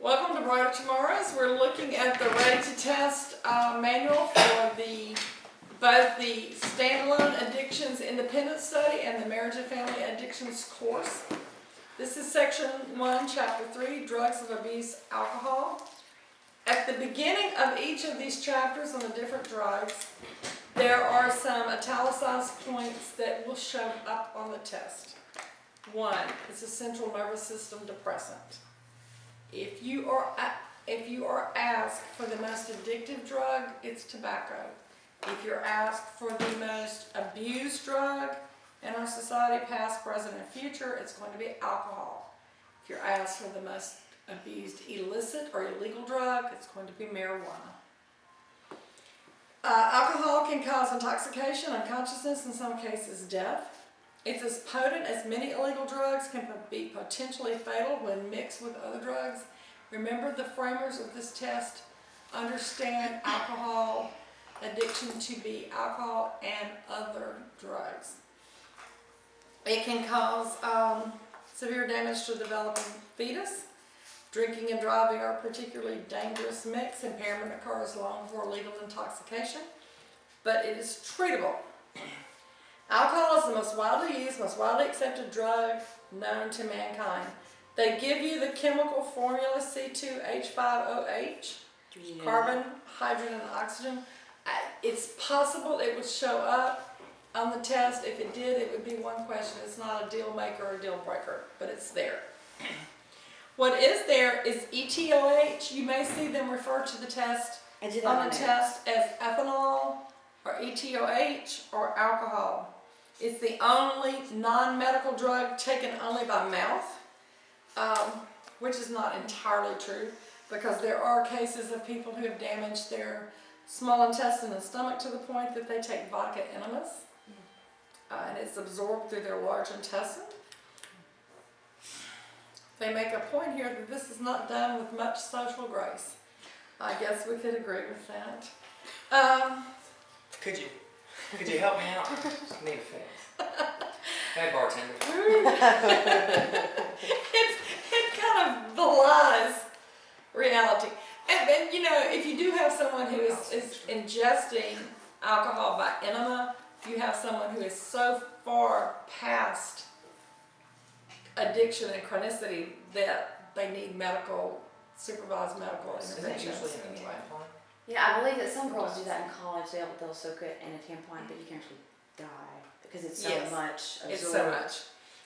Welcome to Brighter Tomorrows. We're looking at the Ready to Test manual for both the Standalone Addictions Independent Study and the Marriage and Family Addictions course. This is section 1, chapter 3, Drugs of Abuse, Alcohol. At the beginning of each of these chapters on the different drugs, there are some italicized points that will show up on the test. 1, it's a central nervous system depressant. If you are asked for the most addictive drug, it's tobacco. If you're asked for the most abused drug in our society, past, present, and future, it's going to be alcohol. If you're asked for the most abused illicit or illegal drug, it's going to be marijuana. Alcohol can cause intoxication, unconsciousness, in some cases death. It's as potent as many illegal drugs, can be potentially fatal when mixed with other drugs. Remember, the framers of this test understand alcohol addiction to be alcohol and other drugs. It can cause severe damage to the developing fetus. Drinking and driving are a particularly dangerous mix. Impairment occurs long before legal intoxication, but it is treatable. Alcohol is the most widely used, most widely accepted drug known to mankind. They give you the chemical formula C2H5OH, carbon, hydrogen, and oxygen. It's possible it would show up on the test. If it did, it would be one question. It's not a deal maker or a deal breaker, but it's there. What is there is ETOH. You may see them refer to the test on the test as ethanol or ETOH or alcohol. It's the only non-medical drug taken only by mouth, which is not entirely true because there are cases of people who have damaged their small intestine and stomach to the point that they take vodka enemas and it's absorbed through their large intestine. They make a point here that this is not done with much social grace. I guess we could agree with that. Could you help me out? I need a fix. Hey, bartender. it kind of belies reality. And you know, if you do have someone who is ingesting alcohol by enema, you have someone who is so far past addiction and chronicity that they need supervised medical intervention anyway. Yeah, I believe that some girls do that in college. They'll soak it in a tampon, but you can actually die because it's so much absorbed. It's so much.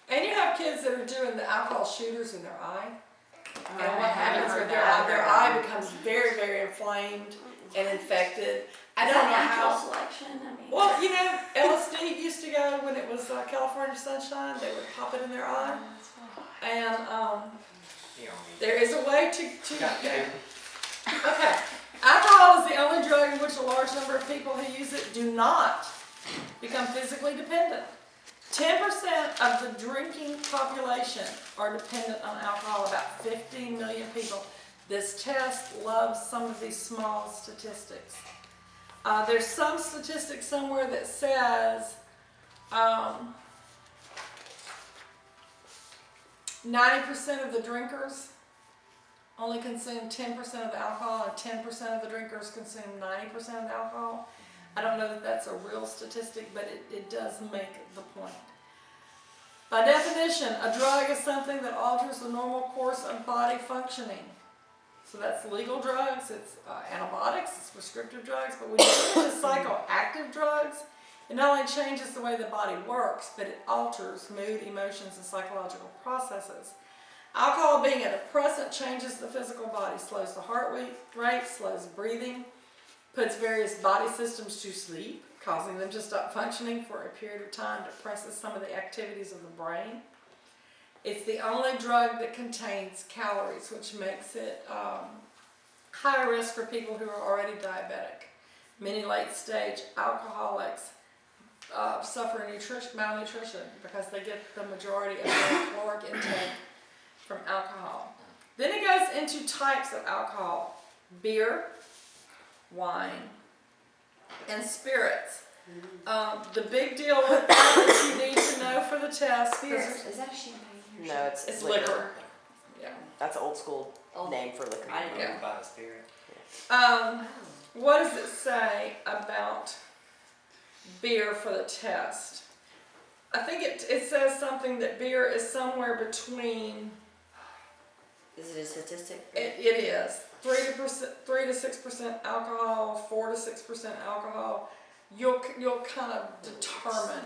And you have kids that are doing the alcohol shooters in their eye. And what happens with their eye becomes very, very inflamed and infected. I don't know how. Selection, I mean. Well, you know, LSD used to go when it was California Sunshine. They would pop it in their eye. And there is a way to Okay. Alcohol is the only drug in which a large number of people who use it do not become physically dependent. 10% of the drinking population are dependent on alcohol, about 15 million people. This test loves some of these small statistics. There's some statistic somewhere that says 90% of the drinkers only consume 10% of the alcohol, and 10% of the drinkers consume 90% of the alcohol. I don't know that that's a real statistic, but it does make the point. By definition, a drug is something that alters the normal course of body functioning. So that's legal drugs, it's antibiotics, it's prescriptive drugs, but when you get into psychoactive drugs, it not only changes the way the body works, but it alters mood, emotions, and psychological processes. Alcohol being a depressant changes the physical body, slows the heart rate, slows breathing, puts various body systems to sleep, causing them to stop functioning for a period of time, depresses some of the activities of the brain. It's the only drug that contains calories, which makes it high risk for people who are already diabetic. Many late-stage alcoholics suffer malnutrition because they get the majority of their caloric intake from alcohol. Then it goes into types of alcohol: beer, wine, and spirits. The big deal with that you need to know for the test. Is that champagne? No, it's liquor. Yeah. That's old school name for liquor. I didn't know. Yeah. By the spirit. What does it say about beer for the test? I think it says something that beer is somewhere between, Is it a statistic? it is, 3 to 6% alcohol, 4 to 6% alcohol. You'll kind of determine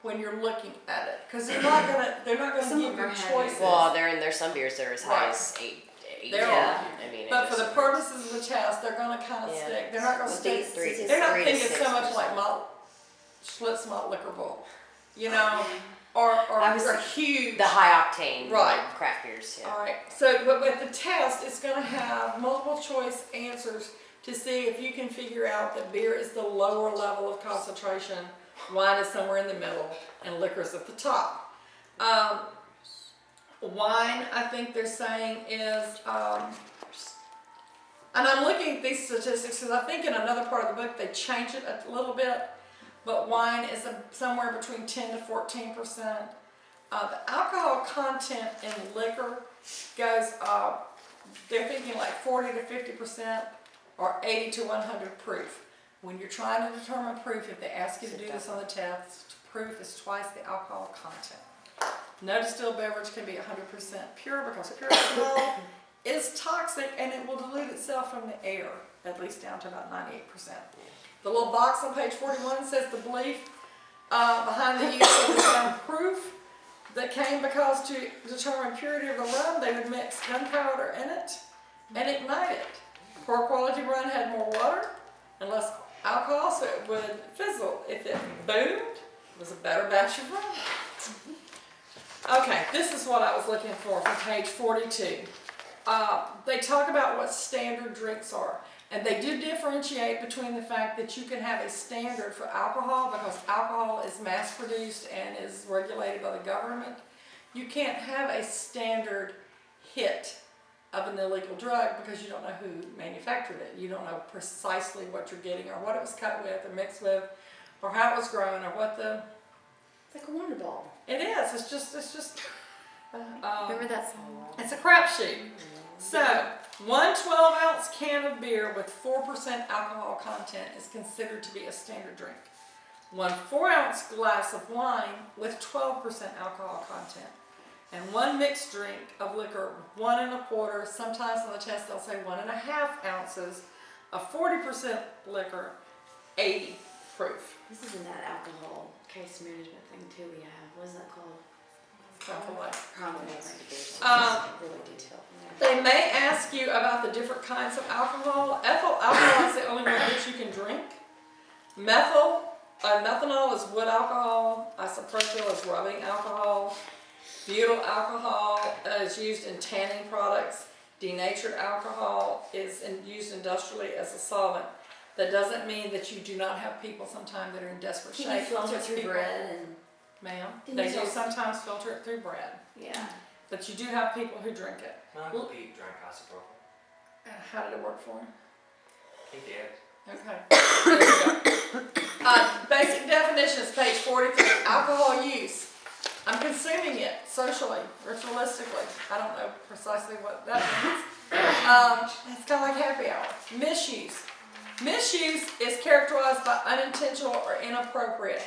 when you're looking at it, because they're not gonna Some give of you them are heavy. choices. Well, there's some beers that are as high Right. as 8. There are. I mean, But it for the just- purposes of the test, they're gonna kind of Yeah. stick. They're not gonna With stick. these three- They're not 3 to thinking so much 6%. like malt, Schlitz malt liquor bowl, you know, or I was- huge. the high octane Right. craft beers. Yeah. All right. So, but with the test, it's gonna have multiple choice answers to see if you can figure out that beer is the lower level of concentration, wine is somewhere in the middle, and liquor is at the top. Wine, I think they're saying is, and I'm looking at these statistics because I think in another part of the book they change it a little bit, but wine is somewhere between 10 to 14%. The alcohol content in liquor goes up, they're thinking like 40 to 50% or 80 to 100 proof. When you're trying to determine proof, if they ask you to do this on the test, proof is twice the alcohol content. No distilled beverage can be 100% pure because pure alcohol is toxic and it will dilute itself from the air, at least down to about 98%. The little box on page 41 says the belief behind the use of the term proof that came because to determine purity of the rum, they would mix gunpowder in it and ignite it. Poor quality rum had more water and less alcohol, so it would fizzle. If it boomed, it was a better batch of rum. Okay, this is what I was looking for from page 42. They talk about what standard drinks are. And they do differentiate between the fact that you can have a standard for alcohol because alcohol is mass produced and is regulated by the government. You can't have a standard hit of an illegal drug because you don't know who manufactured it. You don't know precisely what you're getting or what it was cut with or mixed with or how it was grown or what the... It's like a Wonder Ball. It is. It's just Remember that song? it's a crapshoot. So, one 12-ounce can of beer with 4% alcohol content is considered to be a standard drink. One 4-ounce glass of wine with 12% alcohol content. And one mixed drink of liquor, 1 1/4, sometimes on the test they'll say 1.5 ounces of 40% liquor, 80 proof. This is in that alcohol case management thing too we have. What is that called? Probably really detailed. They may ask you about the different kinds of alcohol. Ethyl alcohol is the only one that you can drink. Methanol is wood alcohol. Isopropyl is rubbing alcohol. Butyl alcohol is used in tanning products. Denatured alcohol is used industrially as a solvent. That doesn't mean that you do not have people sometimes that are in desperate shape. Can you filter Just through people- bread and Ma'am, Didn't they you do say- sometimes filter it through bread, yeah. but you do have people who drink it. My Uncle Pete drank isopropyl. How did it work for him? He did. Okay. There you go. Basic definitions, page 43. Alcohol use. I'm consuming it socially, ritualistically. I don't know precisely what that means. It's kind of like happy hour. Misuse. Misuse is characterized by unintentional or inappropriate.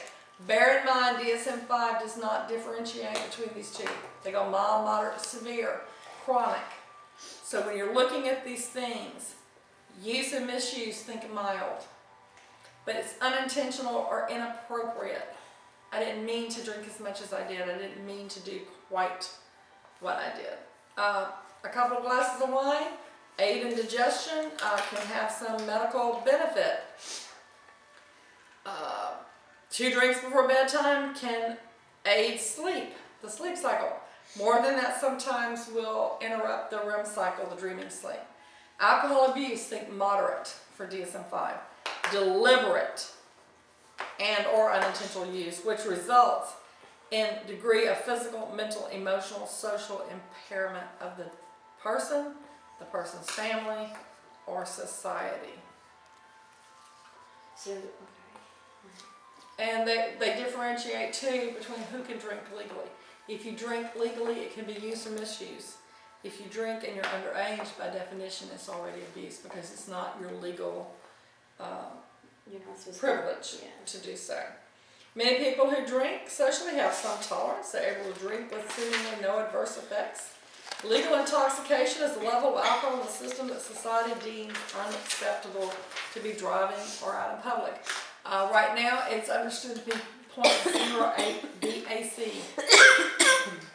Bear in mind, DSM-5 does not differentiate between these two. They go mild, moderate, severe, chronic. So when you're looking at these things, use and misuse, think mild. But it's unintentional or inappropriate. I didn't mean to drink as much as I did. I didn't mean to do quite what I did. A couple of glasses of wine, aid in digestion, can have some medical benefit. 2 drinks before bedtime can aid sleep, the sleep cycle. More than that sometimes will interrupt the REM cycle, the dreaming sleep. Alcohol abuse, think moderate for DSM-5. Deliberate and or unintentional use, which results in degree of physical, mental, emotional, social impairment of the person's family, or society. So And they differentiate too between who can drink legally. If you drink legally, it can be used or misused. If you drink and you're underage, by definition, it's already abuse because it's not your legal You're not supposed privilege Yeah. to do so. Many people who drink socially have some tolerance. They're able to drink with seemingly no adverse effects. Legal intoxication is the level of alcohol in the system that society deems unacceptable to be driving or out in public. Right now, it's understood to be 0.08 BAC,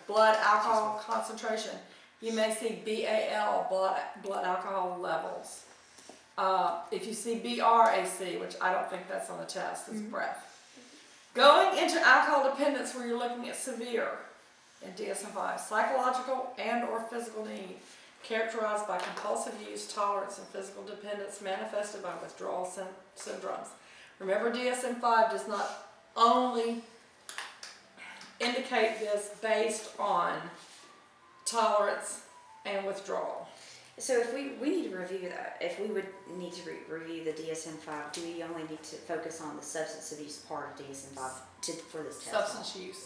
blood alcohol concentration. You may see BAL, blood alcohol levels. If you see BRAC, which I don't think that's on the test, it's breath. Going into alcohol dependence where you're looking at severe in DSM-5, psychological and or physical need, characterized by compulsive use, tolerance, and physical dependence manifested by withdrawal syndromes. Remember, DSM-5 does not only indicate this based on tolerance and withdrawal. So if we need to review that, if we would need to review the DSM-5, do we only need to focus on the substance abuse part of DSM-5 for this test? Substance use.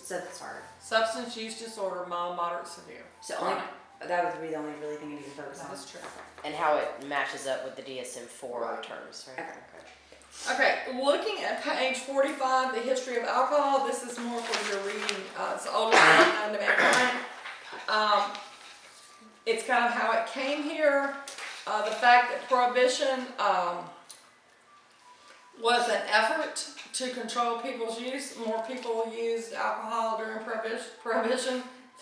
Substance use disorder, mild, moderate, severe. So only, that would be the only really thing I need to focus on. That is true. And how it matches up with the DSM-4 terms, right? Okay. Okay, looking at page 45, the history of alcohol, this is more for your reading. It's older than mankind. It's kind of how it came here. The fact that prohibition was an effort to control people's use. More people used alcohol during prohibition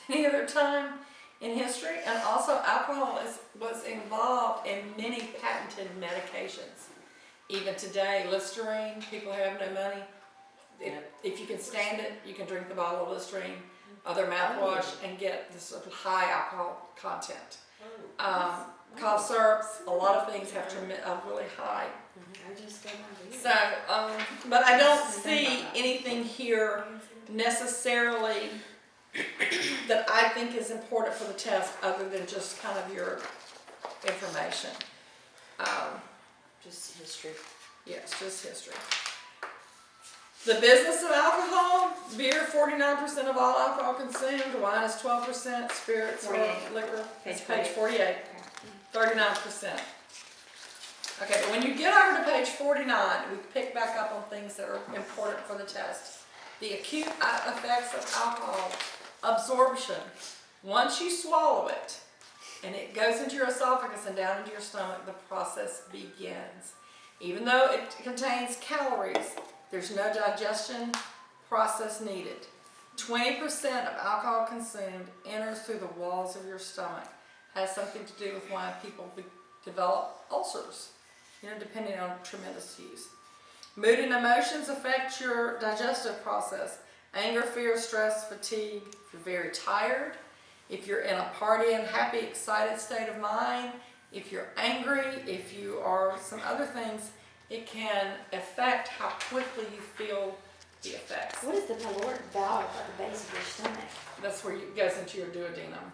than any other time in history. And also alcohol was involved in many patented medications. Even today, Listerine, people who have no money, if you can stand it, you can drink the bottle of Listerine, other mouthwash, and get this sort of high alcohol content. Cough syrups, a lot of things have really high. So, but I don't see anything here necessarily that I think is important for the test other than just kind of your information. Just history. Yes, just history. The business of alcohol, beer 49% of all alcohol consumed, wine is 12%, spirits or 48. liquor, it's Page page 48, 39%. Okay, but when you get over to page 49, we pick back up on things that are important for the test. The acute effects of alcohol, absorption. Once you swallow it, and it goes into your esophagus and down into your stomach, the process begins. Even though it contains calories, there's no digestion process needed. 20% of alcohol consumed enters through the walls of your stomach. Has something to do with why people develop ulcers, depending on tremendous use. Mood and emotions affect your digestive process. Anger, fear, stress, fatigue. If you're very tired, if you're in a party and happy, excited state of mind, if you're angry, if you are some other things, it can affect how quickly you feel the effects. What is the caloric valve at the base of your stomach? That's where it goes into your duodenum.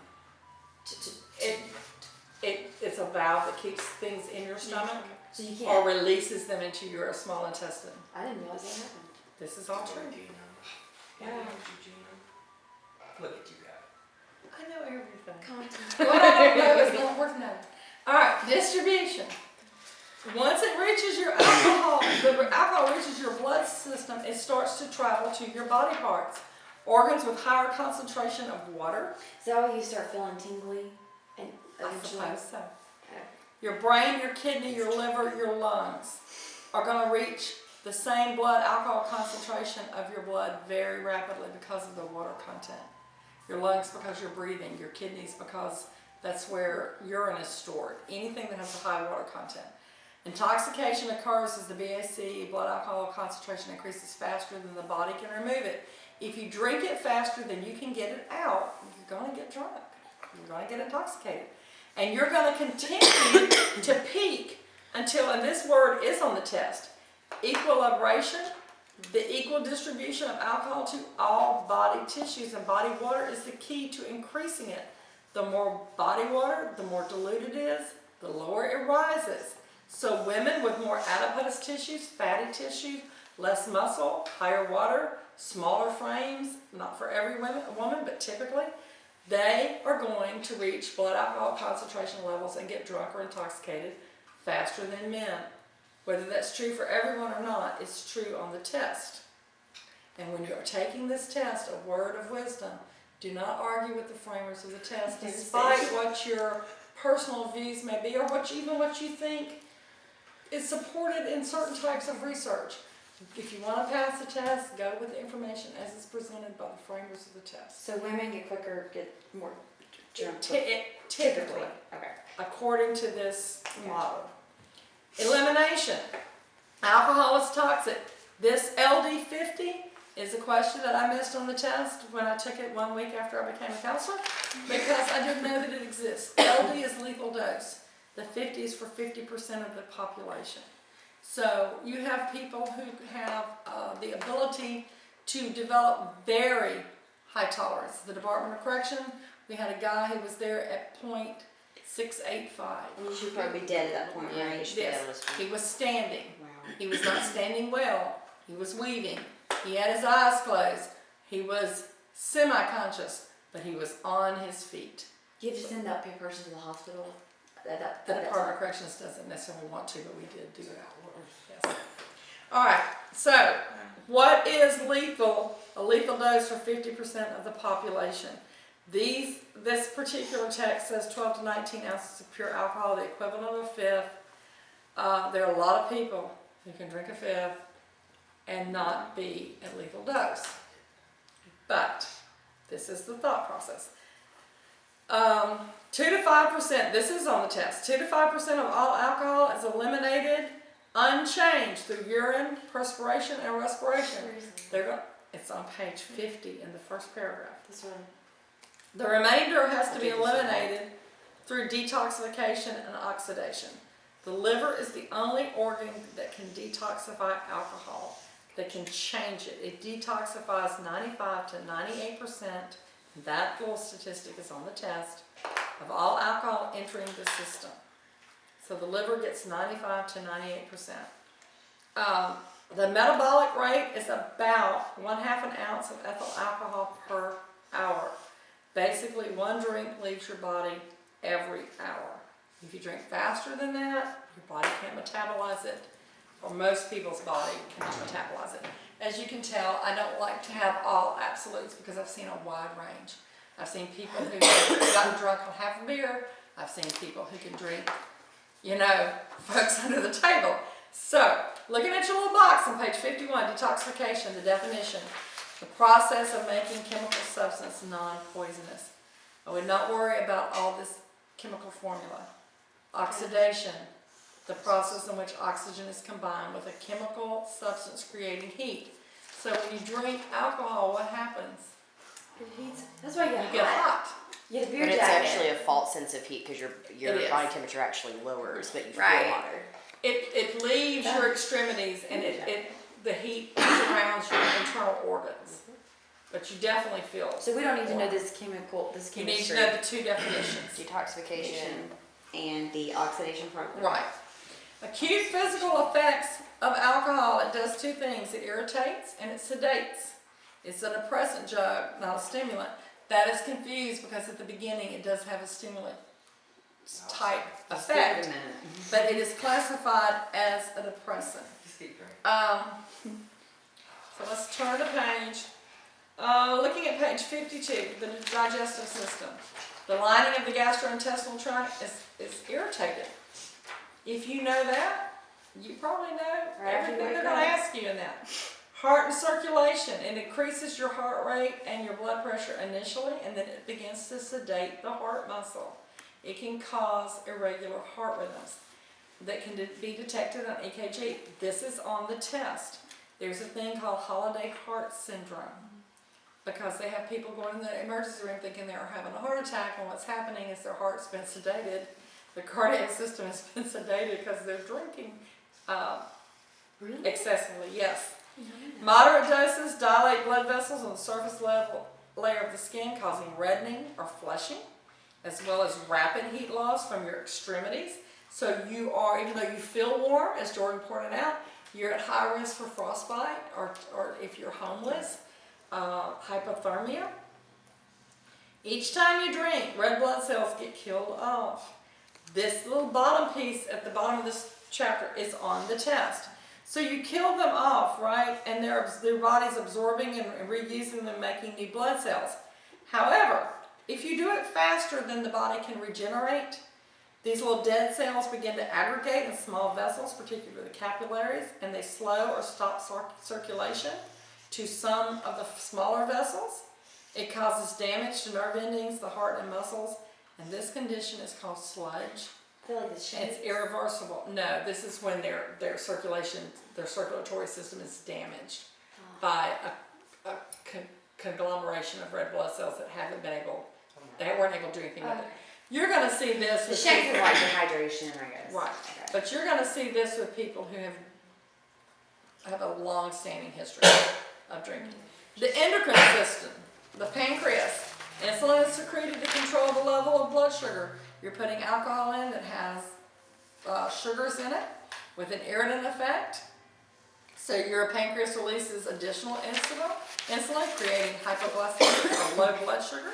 It's a valve that keeps things in your stomach So you or can't. releases them into your small intestine. I didn't realize that happened. This is all true. Look at you guys. I know everything. Content. What I don't know is not worth knowing. All right, distribution. Once it reaches your alcohol, the alcohol reaches your blood system, it starts to travel to your body parts. Organs with higher concentration of water. Is that why you start feeling tingly? And I eventually- suppose so. Okay. Your brain, your kidney, your liver, your lungs are going to reach the same blood alcohol concentration of your blood very rapidly because of the water content. Your lungs because you're breathing, your kidneys because that's where urine is stored. Anything that has a high water content. Intoxication occurs as the BAC, blood alcohol concentration, increases faster than the body can remove it. If you drink it faster than you can get it out, you're going to get drunk. You're going to get intoxicated. And you're going to continue to peak until, and this word is on the test, equilibration, the equal distribution of alcohol to all body tissues, and body water is the key to increasing it. The more body water, the more diluted it is, the lower it rises. So women with more adipose tissues, fatty tissue, less muscle, higher water, smaller frames, not for every woman, but typically, they are going to reach blood alcohol concentration levels and get drunk or intoxicated faster than men. Whether that's true for everyone or not, it's true on the test. And when you're taking this test, a word of wisdom, do not argue with the framers of the test, despite what your personal views may be, or even what you think is supported in certain types of research. If you want to pass the test, go with the information as is presented by the framers of the test. So women get quicker, get more drunk. Typically, Okay. according to this model. Elimination. Alcohol is toxic. This LD50 is a question that I missed on the test when I took it 1 week after I became a counselor, because I didn't know that it exists. LD is lethal dose. The 50 is for 50% of the population. So you have people who have the ability to develop very high tolerance. The Department of Correction, we had a guy who was there at .685. You should probably be dead at that point, Yeah, right? you should be Yes, able to- he was standing. Wow. He was not standing well. He was weaving. He had his eyes closed. He was semi-conscious, but he was on his feet. Do you have to send that person to the hospital? The Department of Corrections doesn't necessarily want to, but we did do that. Yes. All right. So, what is lethal? A lethal dose for 50% of the population. This particular text says 12 to 19 ounces of pure alcohol, the equivalent of a fifth. There are a lot of people who can drink a fifth and not be at lethal dose. But this is the thought process. 2 to 5%, this is on the test, 2 to 5% of all alcohol is eliminated unchanged through urine, perspiration, and respiration. It's on page 50 in the first paragraph. This one. The remainder has to be eliminated through detoxification and oxidation. The liver is the only organ that can detoxify alcohol, that can change it. It detoxifies 95 to 98%. That little statistic is on the test of all alcohol entering the system. So the liver gets 95 to 98%. The metabolic rate is about 1/2 ounce of ethyl alcohol per hour. Basically, 1 drink leaves your body every hour. If you drink faster than that, your body can't metabolize it, or most people's body cannot metabolize it. As you can tell, I don't like to have all absolutes because I've seen a wide range. I've seen people who have gotten drunk on half a beer. I've seen people who can drink, folks under the table. So, looking at your little box on page 51, detoxification, the definition. The process of making chemical substance non-poisonous. I would not worry about all this chemical formula. Oxidation, the process in which oxygen is combined with a chemical substance creating heat. So when you drink alcohol, what happens? It heats. That's why you You get hot. You get a beer But it's jacket. actually a false sense of heat because your It is. body temperature actually lowers, but you Right. feel hotter. It leaves your extremities and the heat surrounds your internal organs. But you definitely feel. So we don't need to know warm. this chemistry. You need to know the two definitions. Detoxification. And the oxidation part. Right. Acute physical effects of alcohol, it does two things. It irritates and it sedates. It's a depressant drug, not a stimulant. That is confused because at the beginning it does have a stimulant type Just give it effect, a minute. but it is classified as a depressant. Just keep drinking. So let's turn to page, looking at page 52, the digestive system. The lining of the gastrointestinal tract is irritated. If you know that, you probably know Right, everything you they're know going to that. ask you in that. Heart and circulation. It increases your heart rate and your blood pressure initially, and then it begins to sedate the heart muscle. It can cause irregular heart rhythms that can be detected on EKG. This is on the test. There's a thing called holiday heart syndrome because they have people going in the emergency room thinking they're having a heart attack, and what's happening is their heart's been sedated. The cardiac system has been sedated because they're drinking Really? excessively, yes. Moderate doses dilate blood vessels on the surface layer of the skin, causing reddening or flushing, as well as rapid heat loss from your extremities. So you are, even though you feel warm, as Jordan pointed out, you're at high risk for frostbite, or if you're homeless, hypothermia. Each time you drink, red blood cells get killed off. This little bottom piece at the bottom of this chapter is on the test. So you kill them off, right? And their body's absorbing and reusing them, making new blood cells. However, if you do it faster than the body can regenerate, these little dead cells begin to aggregate in small vessels, particularly the capillaries, and they slow or stop circulation to some of the smaller vessels. It causes damage to nerve endings, the heart and muscles, and this condition is called sludge. I feel like it's It's irreversible. No, this is when their circulation, their circulatory system is damaged by a conglomeration of red blood cells that they weren't able to do anything with it. You're going to see this The with shakes people, are like dehydration, I guess. right? Okay. But you're going to see this with people who have a long-standing history of drinking. The endocrine system, the pancreas, insulin is secreted to control the level of blood sugar. You're putting alcohol in that has sugars in it with an irritant effect. So your pancreas releases additional insulin, creating hypoglycemia or low blood sugar.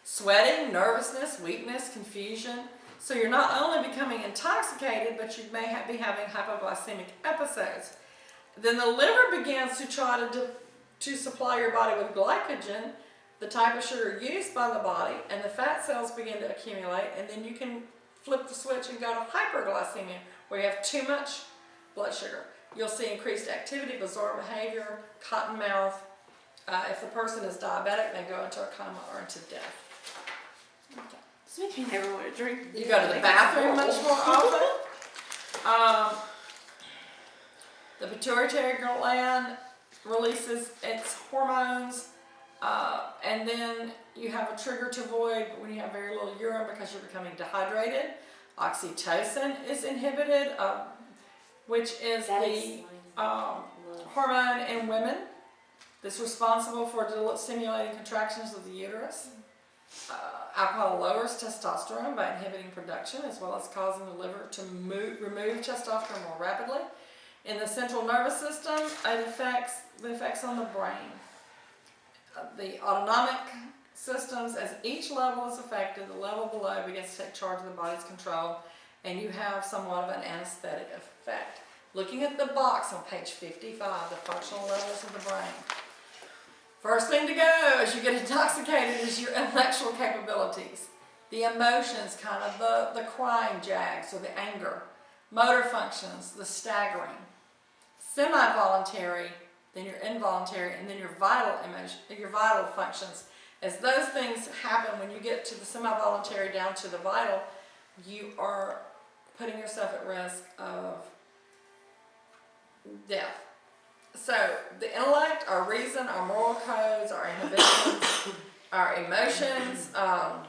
Sweating, nervousness, weakness, confusion. So you're not only becoming intoxicated, but you may be having hypoglycemic episodes. Then the liver begins to try to supply your body with glycogen, the type of sugar used by the body, and the fat cells begin to accumulate, and then you can flip the switch and go to hyperglycemia, where you have too much blood sugar. You'll see increased activity, bizarre behavior, cotton mouth. If the person is diabetic, they go into a coma or into death. Okay. This makes me never want to drink. You go to the bathroom much more often. The pituitary gland releases its hormones, and then you have a trigger to void when you have very little urine because you're becoming dehydrated. Oxytocin is inhibited, which is That the explains hormone in women that's responsible for stimulating contractions of the uterus. Alcohol lowers testosterone by inhibiting production, as well as causing the liver to remove testosterone more rapidly. In the central nervous system, it affects the effects on the brain. The autonomic systems, as each level is affected, the level below begins to take charge of the body's control, and you have somewhat of an anesthetic effect. Looking at the box on page 55, the functional levels of the brain. First thing to go as you get intoxicated is your intellectual capabilities. The emotions, kind of the crying jags or the anger. Motor functions, the staggering. Semi-voluntary, then your involuntary, and then your vital functions. As those things happen, when you get to the semi-voluntary down to the vital, you are putting yourself at risk of death. So the intellect, our reason, our moral codes, our inhibitions, our emotions, Are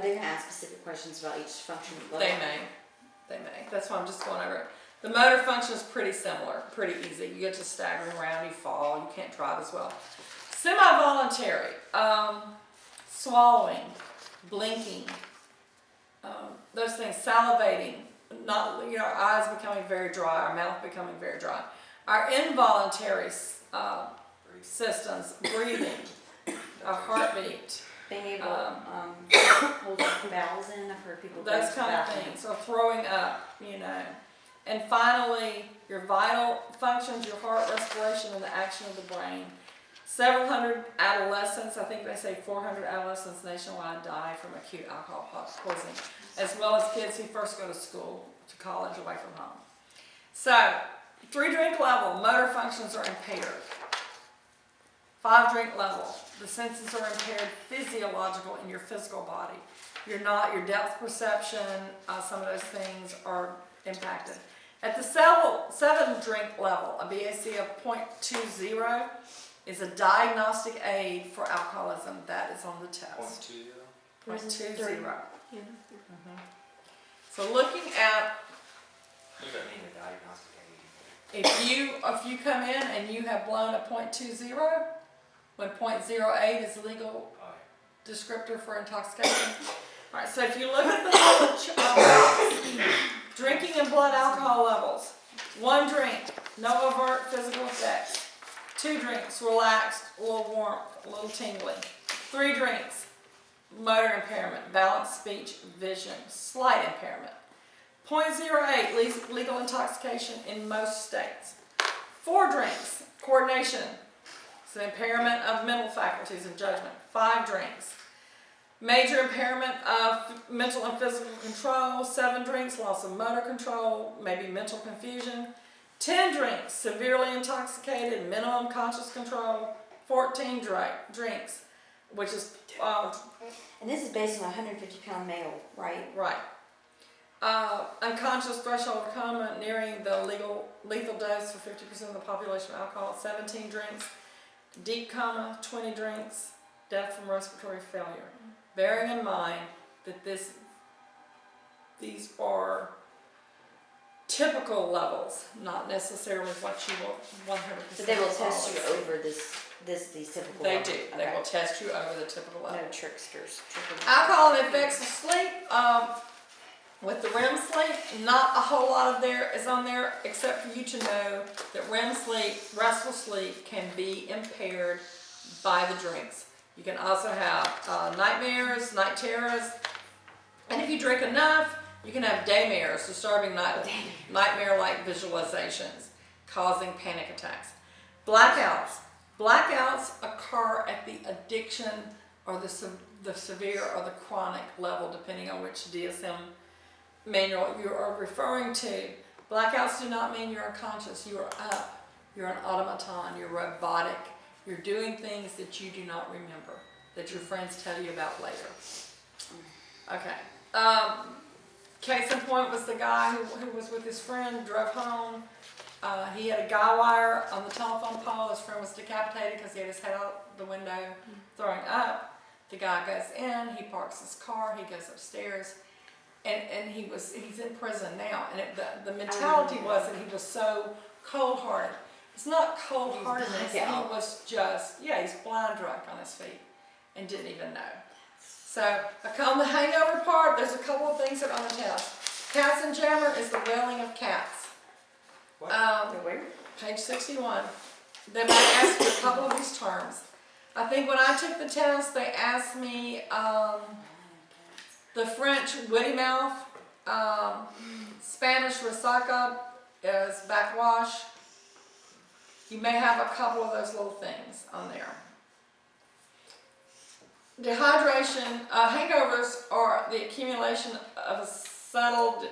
they going to ask specific questions about each function? they may. That's why I'm just going over it. The motor function is pretty similar, pretty easy. You get to staggering around, you fall, you can't drive as well. Semi-voluntary, swallowing, blinking, those things, salivating, our eyes becoming very dry, our mouth becoming very dry. Our involuntary systems, breathing, our heartbeat, Being able to hold your bowels in. I've heard people those go to the kind of bathroom. things, or throwing up, And finally, your vital functions, your heart, respiration, and the action of the brain. Several hundred adolescents, I think they say 400 adolescents nationwide die from acute alcohol poisoning, as well as kids who first go to school, to college, away from home. So, 3-drink level, motor functions are impaired. 5-drink level, the senses are impaired, physiological in your physical body. Your depth perception, some of those things are impacted. At the 7-drink level, a BAC of 0.20 is a diagnostic aid for alcoholism. That is on the test. 0.20. Yeah. So looking at, What does that mean, a diagnostic aid? if you come in and you have blown a 0.20, when 0.08 is legal Oh, descriptor for intoxication. All right, so if you look at the whole drinking and blood alcohol levels, 1 drink, no overt physical effects. 2 drinks, relaxed, a little warmth, a little tingling. 3 drinks, motor impairment, balance, speech, vision, slight impairment. 0.08, legal intoxication in most states. 4 drinks, coordination, it's an impairment of mental faculties and judgment. 5 drinks. Major impairment of mental and physical control. 7 drinks, loss of motor control, maybe mental confusion. 10 drinks, severely intoxicated, minimum conscious control. 14 drinks, which is, And this is based on a 150-pound male, right? right. Unconscious threshold coma, nearing the lethal dose for 50% of the population of alcohol. 17 drinks. Deep coma, 20 drinks. Death from respiratory failure. Bearing in mind that these are typical levels, not necessarily what you will 100%. So they will test you follow. over these typical They levels. do. They Okay. will test you over the typical level. No tricksters. Alcohol and effects of sleep. With the REM sleep, not a whole lot of there is on there, except for you to know that REM sleep, restful sleep, can be impaired by the drinks. You can also have nightmares, night terrors, and if you drink enough, you can have daymares, disturbing nightmare-like visualizations, causing panic attacks. Blackouts. Blackouts occur at the addiction or the severe or the chronic level, depending on which DSM manual you are referring to. Blackouts do not mean you're unconscious. You are up. You're an automaton. You're robotic. You're doing things that you do not remember, that your friends tell you about later. Okay. Case in point was the guy who was with his friend, drove home. He had a guy wire on the telephone pole. His friend was decapitated because he had his head out the window throwing up. The guy goes in, he parks his car, he goes upstairs, and he's in prison now. And the mentality was that he was so cold-hearted. It's not cold-heartedness, he was just, he's blind drunk on his feet and didn't even know. So, on the hangover part, there's a couple of things that are on the test. Katzenjammer is the wailing of cats. Where? Page 61. They might ask you a couple of these terms. I think when I took the test, they asked me the French witty mouth, Spanish resaca is backwash. You may have a couple of those little things on there. Dehydration, hangovers are the accumulation of acetaldehyde,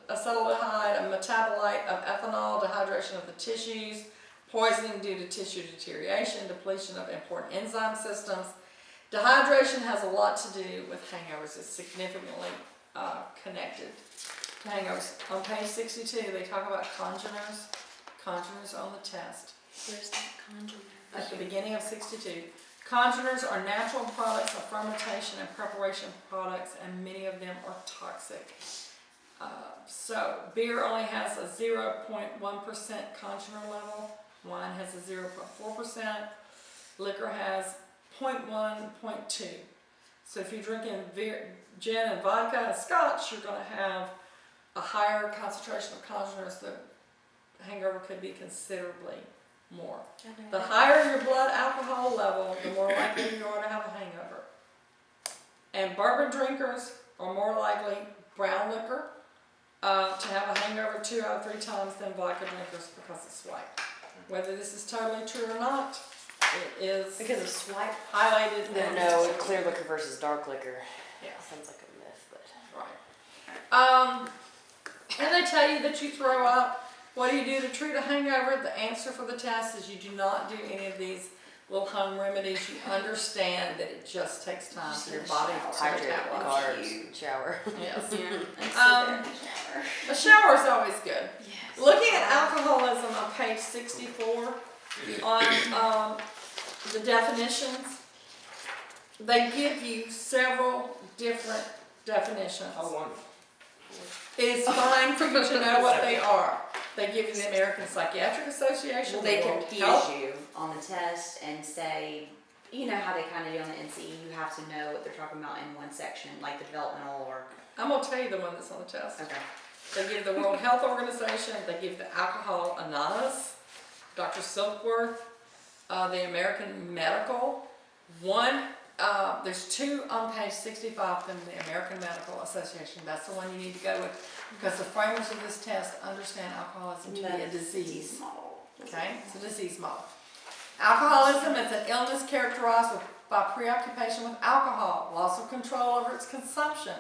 a metabolite of ethanol, dehydration of the tissues, poisoning due to tissue deterioration, depletion of important enzyme systems. Dehydration has a lot to do with hangovers. It's significantly connected to hangovers. On page 62, they talk about congeners. Congeners on the test. Where's that conjurer? At the beginning of 62. Congeners are natural products of fermentation and preparation products, and many of them are toxic. So beer only has a 0.1% congener level. Wine has a 0.4%. Liquor has 0.1, 0.2. So if you're drinking gin and vodka and scotch, you're going to have a higher concentration of congeners. The hangover could be considerably more. The higher your blood alcohol level, the more likely you are to have a hangover. And bourbon drinkers are more likely, brown liquor, to have a hangover 2 out of 3 times than vodka drinkers because it's white. Whether this is totally true or not, it is Because of swipe. highlighted. No, clear liquor versus dark liquor. Yeah. Sounds like a myth, but. Right. And they tell you that you throw up. What do you do to treat a hangover? The answer for the test is you do not do any of these little home remedies. You understand that it just takes time for your body to Hydrate, metabolize. carbs, shower. Yes. Yeah. A shower is always good. Yes. Looking at alcoholism on page 64, on the definitions, they give you several different definitions. Oh, wonderful. It's fine for you to know what they are. They give you the American Psychiatric Association. Well, the they World confuse Health- you on the test and say, you know how they kind of do on the NCE, you have to know what they're talking about in one section, like the developmental or. I'm going to tell you the one that's on the test. Okay. They give the World Health Organization, they give the Alcohol Anonymous, Dr. Silkworth, the American Medical. One there's two on page 65 from the American Medical Association. That's the one you need to go with, because the framers of this test understand alcoholism to be a disease. Okay, it's a disease model. Alcoholism is an illness characterized by preoccupation with alcohol, loss of control over its consumption,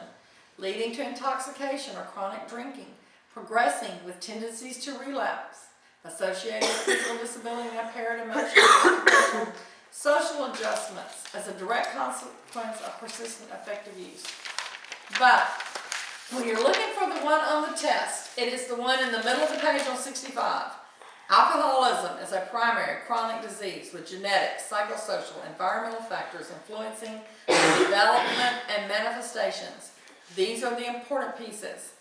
leading to intoxication or chronic drinking, progressing with tendencies to relapse, associated with physical disability and impaired emotional, social adjustments as a direct consequence of persistent affective use. But when you're looking for the one on the test, it is the one in the middle of the page on 65. Alcoholism is a primary chronic disease with genetic, psychosocial, environmental factors influencing the development and manifestations. These are the important pieces.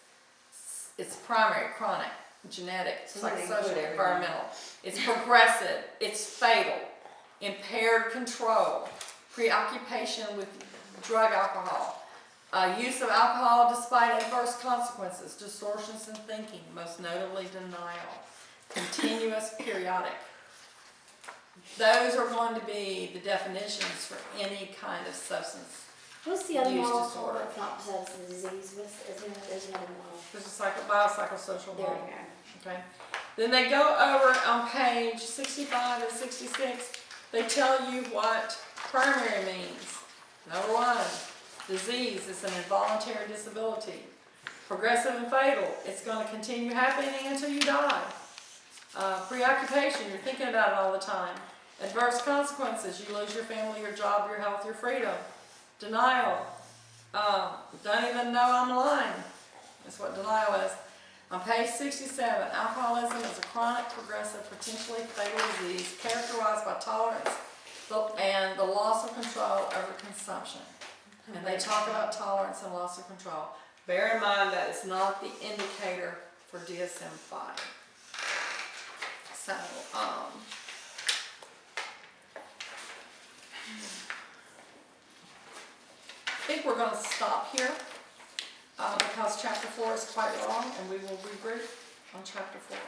It's primary, chronic, genetic, psychosocial, environmental. It's progressive, it's fatal, impaired control, preoccupation with drug alcohol, use of alcohol despite adverse consequences, distortions in thinking, most notably denial, continuous, periodic. Those are going to be the definitions for any kind of substance. What's the other Use model disorder. called? It's not besides the disease. There's another model. There's a biopsychosocial There model. we go. Okay. Then they go over on page 65 and 66. They tell you what primary means. Number one, disease is an involuntary disability. Progressive and fatal. It's going to continue happening until you die. Preoccupation, you're thinking about it all the time. Adverse consequences, you lose your family, your job, your health, your freedom. Denial, don't even know I'm lying. That's what denial is. On page 67, alcoholism is a chronic, progressive, potentially fatal disease characterized by tolerance and the loss of control over consumption. And they talk about tolerance and loss of control. Bear in mind that it's not the indicator for DSM-5. So, I think we're going to stop here because chapter 4 is quite long, and we will regroup on chapter 4.